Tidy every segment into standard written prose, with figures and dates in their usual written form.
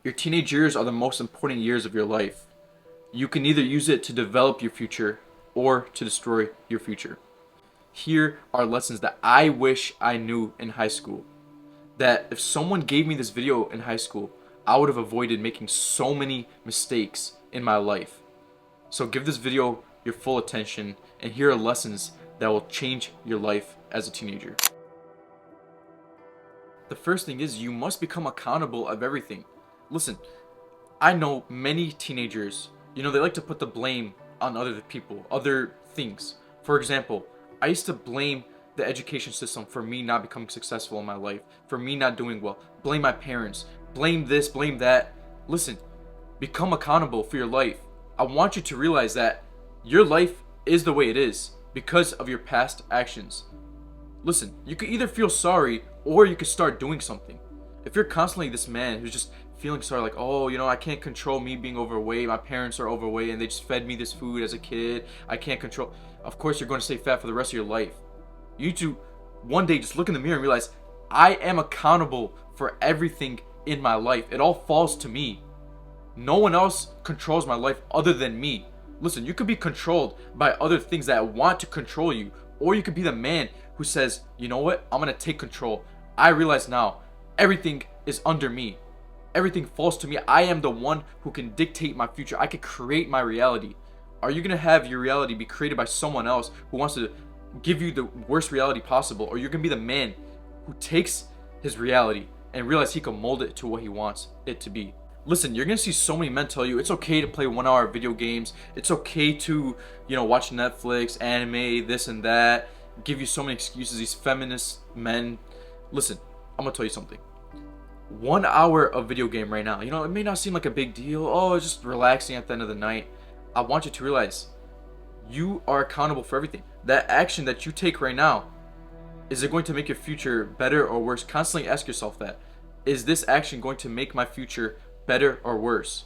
Your teenage years are the most important years of your life. You can either use it to develop your future or to destroy your future. Here are lessons that I wish I knew in high school. That if someone gave me this video in high school, I would have avoided making so many mistakes in my life. So give this video your full attention, and here are lessons that will change your life as a teenager. The first thing is you must become accountable of everything. Listen, I know many teenagers, they like to put the blame on other people, other things. For example, I used to blame the education system for me not becoming successful in my life, for me not doing well. Blame my parents, blame this, blame that. Listen, become accountable for your life. I want you to realize that your life is the way it is because of your past actions. Listen, you could either feel sorry or you could start doing something. If you're constantly this man who's just feeling sorry, like, oh, I can't control me being overweight, my parents are overweight and they just fed me this food as a kid, I can't control. Of course you're going to stay fat for the rest of your life. You need to one day just look in the mirror and realize, I am accountable for everything in my life. It all falls to me. No one else controls my life other than me. Listen, you could be controlled by other things that want to control you, or you could be the man who says, you know what, I'm going to take control. I realize now, everything is under me. Everything falls to me. I am the one who can dictate my future. I can create my reality. Are you going to have your reality be created by someone else who wants to give you the worst reality possible? Or you're going to be the man who takes his reality and realize he can mold it to what he wants it to be? Listen, you're going to see so many men tell you it's okay to play 1 hour video games. It's okay to, watch Netflix, anime, this and that. Give you so many excuses, these feminist men. Listen, I'm going to tell you something. 1 hour of video game right now, it may not seem like a big deal. Oh, it's just relaxing at the end of the night. I want you to realize you are accountable for everything. That action that you take right now, is it going to make your future better or worse? Constantly ask yourself that. Is this action going to make my future better or worse?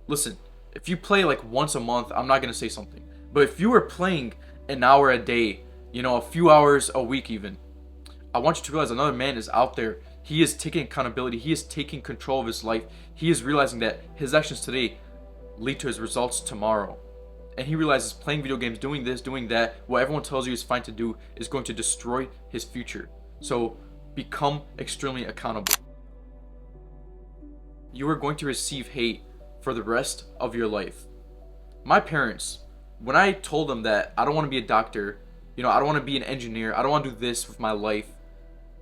Listen, if you play like once a month, I'm not going to say something. But if you are playing an hour a day, a few hours a week even, I want you to realize another man is out there. He is taking accountability. He is taking control of his life. He is realizing that his actions today lead to his results tomorrow. And he realizes playing video games, doing this, doing that, what everyone tells you is fine to do, is going to destroy his future. So become extremely accountable. You are going to receive hate for the rest of your life. My parents, when I told them that I don't want to be a doctor, I don't want to be an engineer, I don't want to do this with my life,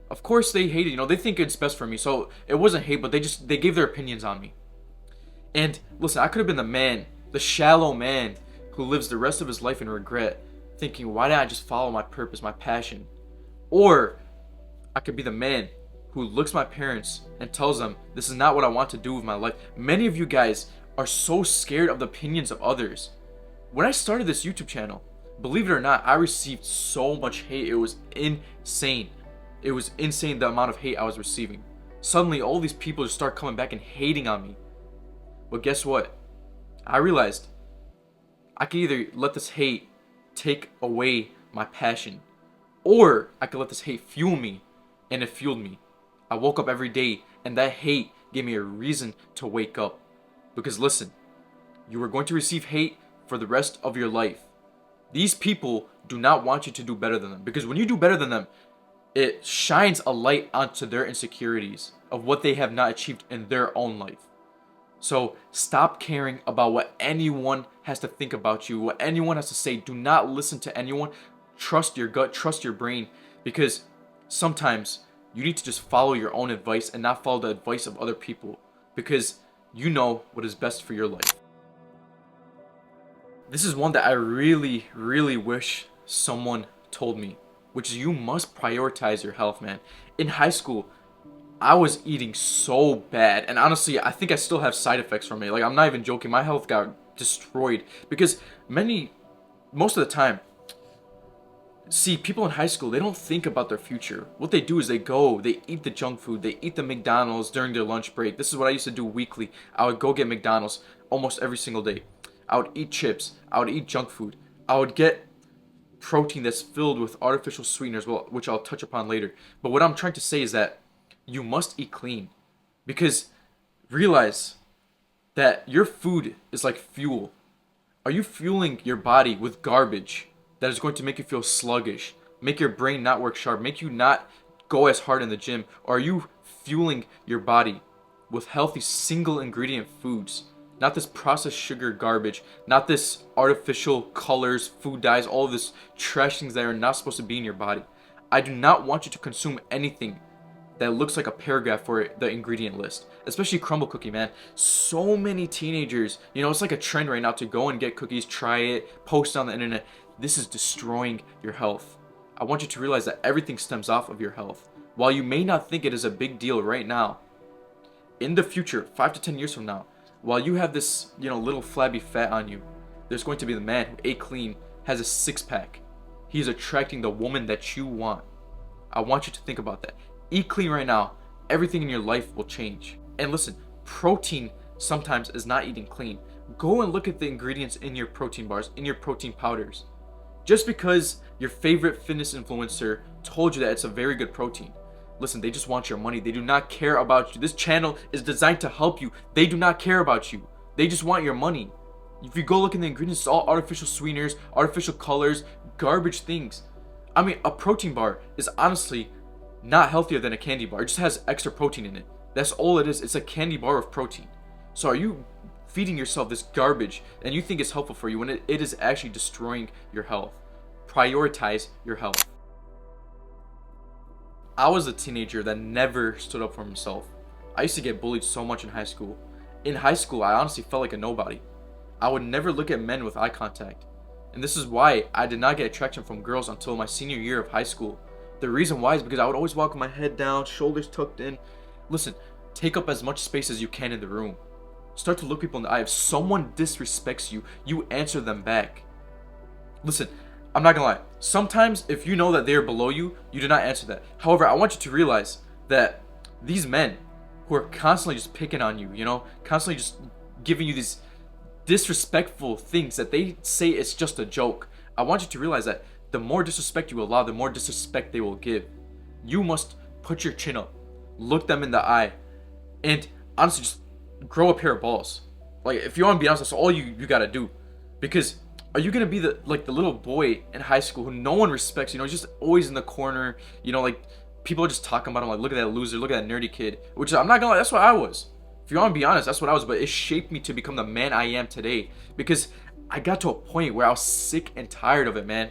of course they hated, they think it's best for me. So it wasn't hate, but they gave their opinions on me. And listen, I could have been the man, the shallow man who lives the rest of his life in regret, thinking, why didn't I just follow my purpose, my passion? Or I could be the man who looks at my parents and tells them, this is not what I want to do with my life. Many of you guys are so scared of the opinions of others. When I started this YouTube channel, believe it or not, I received so much hate. It was insane. It was insane the amount of hate I was receiving. Suddenly, all these people just start coming back and hating on me. But guess what? I realized I could either let this hate take away my passion, or I could let this hate fuel me, and it fueled me. I woke up every day, and that hate gave me a reason to wake up. Because listen, you are going to receive hate for the rest of your life. These people do not want you to do better than them, because when you do better than them, it shines a light onto their insecurities of what they have not achieved in their own life. So stop caring about what anyone has to think about you, what anyone has to say. Do not listen to anyone. Trust your gut, trust your brain, because sometimes you need to just follow your own advice and not follow the advice of other people, because you know what is best for your life. This is one that I really, really wish someone told me, which is you must prioritize your health, man. In high school, I was eating so bad, and honestly, I think I still have side effects from it. Like, I'm not even joking. My health got destroyed because most of the time, see, people in high school, they don't think about their future. What they do is they eat the junk food, they eat the McDonald's during their lunch break. This is what I used to do weekly. I would go get McDonald's almost every single day. I would eat chips. I would eat junk food. I would get protein that's filled with artificial sweeteners, which I'll touch upon later. But what I'm trying to say is that you must eat clean, because Realize that your food is like fuel. Are you fueling your body with garbage that is going to make you feel sluggish, make your brain not work sharp, make you not go as hard in the gym? Or are you fueling your body with healthy single ingredient foods? Not this processed sugar garbage, not this artificial colors, food dyes, all of this trash things that are not supposed to be in your body. I do not want you to consume anything that looks like a paragraph for the ingredient list, especially crumble cookie, man. So many teenagers, it's like a trend right now to go and get cookies, try it, post on the internet. This is destroying your health. I want you to realize that everything stems off of your health. While you may not think it is a big deal right now, in the future, 5 to 10 years from now, while you have this, little flabby fat on you, there's going to be the man who ate clean, has a six-pack. He's attracting the woman that you want. I want you to think about that. Eat clean right now. Everything in your life will change. And listen, protein sometimes is not eating clean. Go and look at the ingredients in your protein bars, in your protein powders. Just because your favorite fitness influencer told you that it's a very good protein, listen, they just want your money. They do not care about you. This channel is designed to help you. They do not care about you. They just want your money. If you go look in the ingredients, it's all artificial sweeteners, artificial colors, garbage things. I mean, a protein bar is honestly not healthier than a candy bar. It just has extra protein in it. That's all it is. It's a candy bar of protein. So are you feeding yourself this garbage and you think it's helpful for you when it is actually destroying your health? Prioritize your health. I was a teenager that never stood up for himself. I used to get bullied so much in high school. In high school, I honestly felt like a nobody. I would never look at men with eye contact. And this is why I did not get attraction from girls until my senior year of high school. The reason why is because I would always walk with my head down, shoulders tucked in. Listen, take up as much space as you can in the room. Start to look people in the eye. If someone disrespects you, you answer them back. Listen, I'm not gonna lie. Sometimes if you know that they are below you, you do not answer that. However, I want you to realize that these men who are constantly just picking on you, constantly just giving you these disrespectful things that they say it's just a joke. I want you to realize that the more disrespect you allow, the more disrespect they will give. You must put your chin up, look them in the eye, and honestly just grow a pair of balls. Like, if you want to be honest, that's all you gotta do. Because are you gonna be the little boy in high school who no one respects? He's just always in the corner. People are just talking about him like, look at that loser, look at that nerdy kid. Which I'm not gonna lie, that's what I was. If you want to be honest, that's what I was. But it shaped me to become the man I am today. Because I got to a point where I was sick and tired of it, man.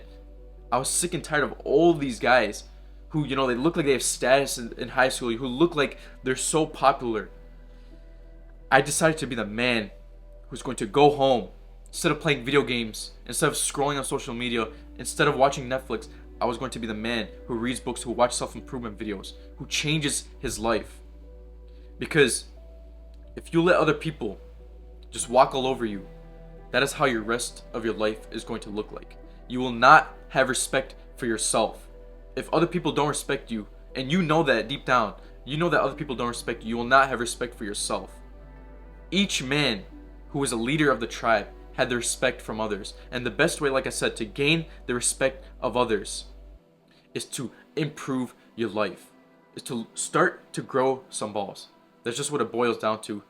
I was sick and tired of all these guys who, they look like they have status in high school, who look like they're so popular. I decided to be the man who's going to go home, instead of playing video games, instead of scrolling on social media, instead of watching Netflix. I was going to be the man who reads books, who watches self-improvement videos, who changes his life. Because if you let other people just walk all over you, that is how your rest of your life is going to look like. You will not have respect for yourself. If other people don't respect you, and you know that deep down, you know that other people don't respect you, you will not have respect for yourself. Each man who was a leader of the tribe had the respect from others. And the best way, like I said, to gain the respect of others is to improve your life, is to start to grow some balls. That's just what it boils down to.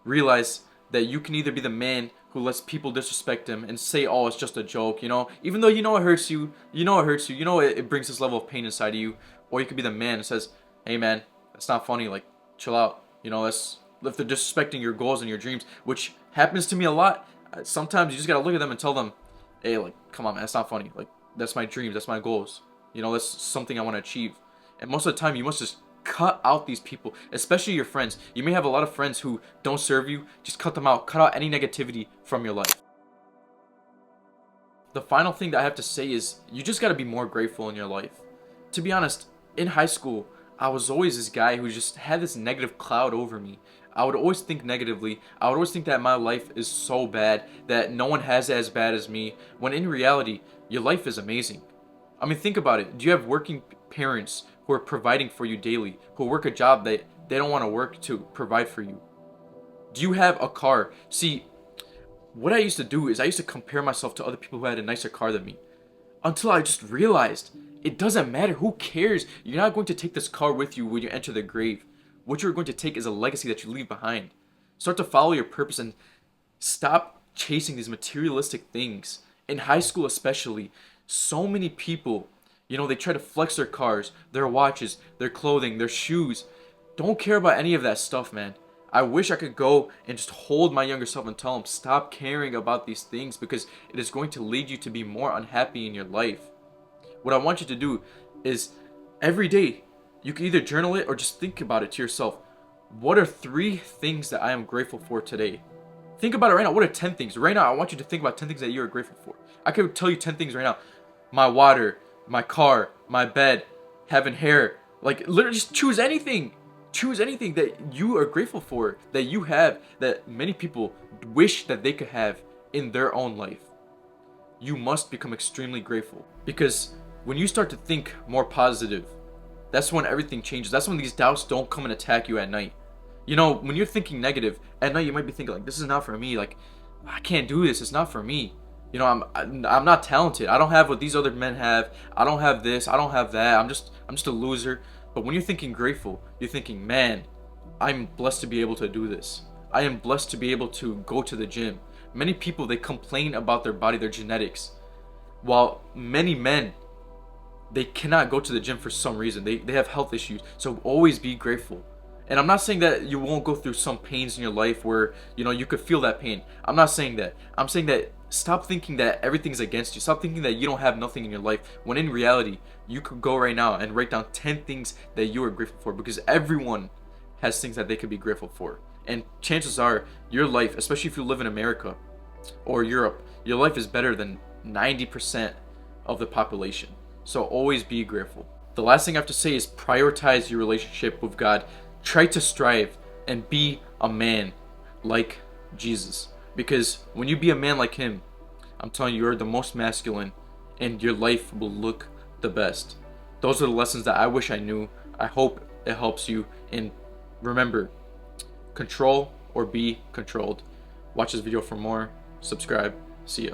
Realize that you can either be the man who lets people disrespect him and say, oh, it's just a joke, even though it hurts you, it brings this level of pain inside of you. Or you could be the man who says, hey man, that's not funny, chill out, if they're disrespecting your goals and your dreams, which happens to me a lot. Sometimes you just gotta look at them and tell them, hey, come on man, that's not funny, that's my dreams, that's my goals, that's something I want to achieve. And most of the time you must just cut out these people, especially your friends. You may have a lot of friends who don't serve you. Just cut them out. Cut out any negativity from your life. The final thing that I have to say is you just got to be more grateful in your life. To be honest, in high school, I was always this guy who just had this negative cloud over me. I would always think negatively. I would always think that my life is so bad, that no one has it as bad as me, when in reality, your life is amazing. I mean, think about it. Do you have working parents who are providing for you daily, who work a job that they don't want to work to provide for you? Do you have a car? See, what I used to do is I used to compare myself to other people who had a nicer car than me, until I just realized it doesn't matter. Who cares? You're not going to take this car with you when you enter the grave. What you're going to take is a legacy that you leave behind. Start to follow your purpose and stop chasing these materialistic things. In high school, especially, so many people, they try to flex their cars, their watches, their clothing, their shoes. Don't care about any of that stuff, man. I wish I could go and just hold my younger self and tell him, stop caring about these things because it is going to lead you to be more unhappy in your life. What I want you to do is every day, you can either journal it or just think about it to yourself. What are 3 things that I am grateful for today? Think about it right now. What are 10 things? Right now, I want you to think about 10 things that you are grateful for. I could tell you 10 things right now. My water, my car, my bed, having hair. Like, literally just choose anything. Choose anything that you are grateful for, that you have, that many people wish that they could have in their own life. You must become extremely grateful. Because when you start to think more positive, that's when everything changes. That's when these doubts don't come and attack you at night. When you're thinking negative, at night you might be thinking like, this is not for me. Like, I can't do this. It's not for me. I'm not talented. I don't have what these other men have. I don't have this. I don't have that. I'm just a loser. But when you're thinking grateful, you're thinking, man, I'm blessed to be able to do this. I am blessed to be able to go to the gym. Many people, they complain about their body, their genetics. While many men, they cannot go to the gym for some reason. They have health issues. So always be grateful. And I'm not saying that you won't go through some pains in your life where, you could feel that pain. I'm not saying that. I'm saying that stop thinking that everything's against you. Stop thinking that you don't have nothing in your life. When in reality, you could go right now and write down 10 things that you are grateful for, because everyone has things that they could be grateful for. And chances are your life, especially if you live in America or Europe, your life is better than 90% of the population. So always be grateful. The last thing I have to say is prioritize your relationship with God. Try to strive and be a man like Jesus. Because when you be a man like him, I'm telling you, you're the most masculine and your life will look the best. Those are the lessons that I wish I knew. I hope it helps you. And remember, control or be controlled. Watch this video for more. Subscribe. See ya.